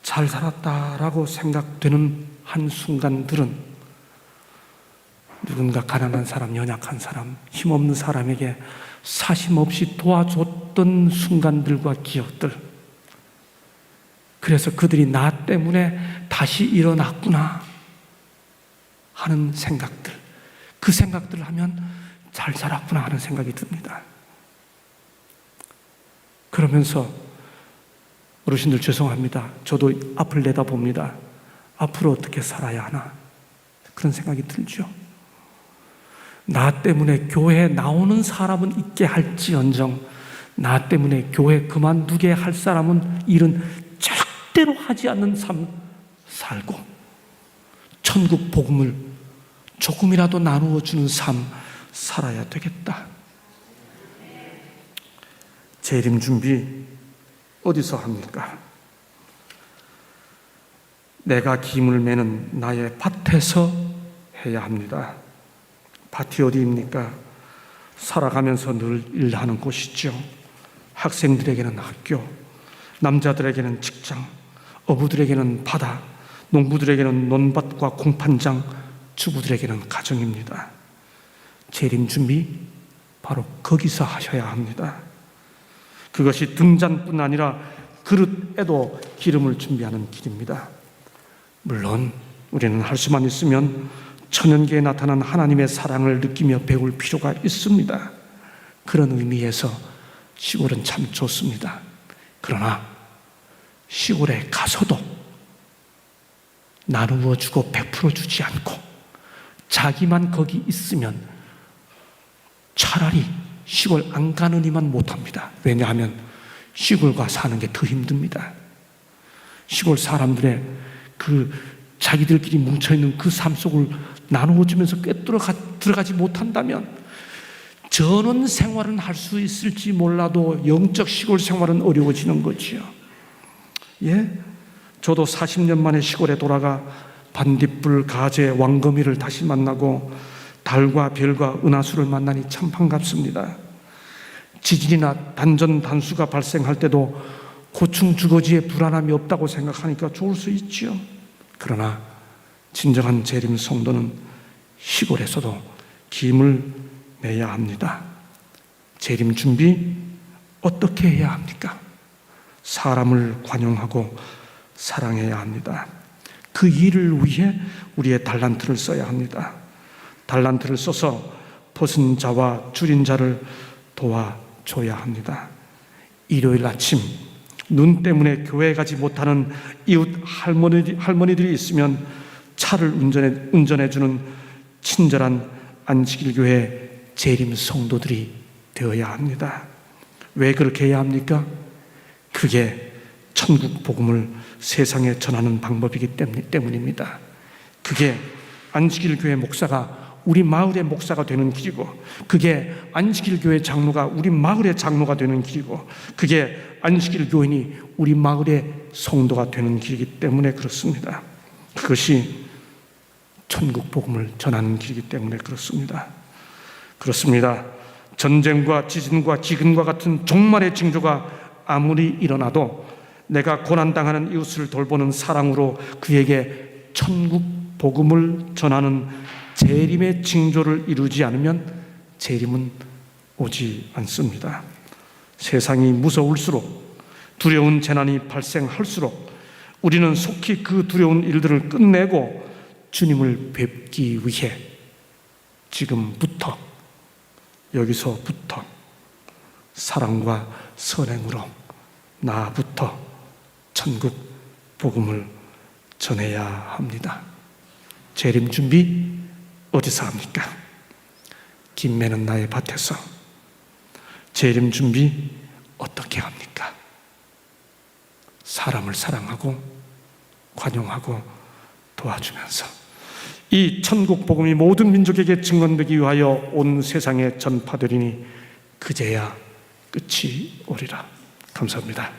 잘 살았다라고 생각되는 한순간들은 누군가 가난한 사람, 연약한 사람, 힘없는 사람에게 사심없이 도와줬던 순간들과 기억들, 그래서 그들이 나 때문에 다시 일어났구나 하는 생각들, 그 생각들을 하면 잘 살았구나 하는 생각이 듭니다. 그러면서 어르신들 죄송합니다. 저도 앞을 내다봅니다. 앞으로 어떻게 살아야 하나 그런 생각이 들죠. 나 때문에 교회에 나오는 사람은 있게 할지언정 나 때문에 교회 그만두게 할 사람은 일은 절대로 하지 않는 삶 살고 천국 복음을 조금이라도 나누어 주는 삶 살아야 되겠다. 재림 준비 어디서 합니까? 내가 김을 매는 나의 밭에서 해야 합니다. 밭이 어디입니까? 살아가면서 늘 일하는 곳이죠. 학생들에게는 학교, 남자들에게는 직장, 어부들에게는 바다, 농부들에게는 논밭과 공판장, 주부들에게는 가정입니다. 재림 준비 바로 거기서 하셔야 합니다. 그것이 등잔뿐 아니라 그릇에도 기름을 준비하는 길입니다. 물론 우리는 할 수만 있으면 천연계에 나타난 하나님의 사랑을 느끼며 배울 필요가 있습니다. 그런 의미에서 시골은 참 좋습니다. 그러나 시골에 가서도 나누어 주고 베풀어 주지 않고 자기만 거기 있으면 차라리 시골 안 가느니만 못합니다. 왜냐하면 시골과 사는 게 더 힘듭니다. 시골 사람들의 그 자기들끼리 뭉쳐있는 그 삶 속을 나누어주면서 들어가지 못한다면 전원 생활은 할 수 있을지 몰라도 영적 시골 생활은 어려워지는 거지요. 예? 저도 40년 만에 시골에 돌아가 반딧불, 가재, 왕거미를 다시 만나고 달과 별과 은하수를 만나니 참 반갑습니다. 지진이나 단전 단수가 발생할 때도 고충 주거지에 불안함이 없다고 생각하니까 좋을 수 있지요. 그러나 진정한 재림 성도는 시골에서도 힘을 내야 합니다. 재림 준비 어떻게 해야 합니까? 사람을 관용하고 사랑해야 합니다. 그 일을 위해 우리의 달란트를 써야 합니다. 달란트를 써서 벗은 자와 줄인 자를 도와줘야 합니다. 일요일 아침 눈 때문에 교회 가지 못하는 이웃 할머니들이 있으면 차를 운전해주는 친절한 안식일교회 재림 성도들이 되어야 합니다. 왜 그렇게 해야 합니까? 그게 천국 복음을 세상에 전하는 방법이기 때문입니다. 그게 안식일교회 목사가 우리 마을의 목사가 되는 길이고, 그게 안식일교회 장로가 우리 마을의 장로가 되는 길이고, 그게 안식일교인이 우리 마을의 성도가 되는 길이기 때문에 그렇습니다. 그것이 천국 복음을 전하는 길이기 때문에 그렇습니다. 전쟁과 지진과 기근과 같은 종말의 징조가 아무리 일어나도 내가 고난당하는 이웃을 돌보는 사랑으로 그에게 천국 복음을 전하는 재림의 징조를 이루지 않으면 재림은 오지 않습니다. 세상이 무서울수록, 두려운 재난이 발생할수록 우리는 속히 그 두려운 일들을 끝내고 주님을 뵙기 위해 지금부터, 여기서부터 사랑과 선행으로 나부터 천국 복음을 전해야 합니다. 재림 준비 어디서 합니까? 김매는 나의 밭에서. 재림 준비 어떻게 합니까? 사람을 사랑하고 관용하고 도와주면서 이 천국 복음이 모든 민족에게 증언되기 위하여 온 세상에 전파되리니 그제야 끝이 오리라. 감사합니다.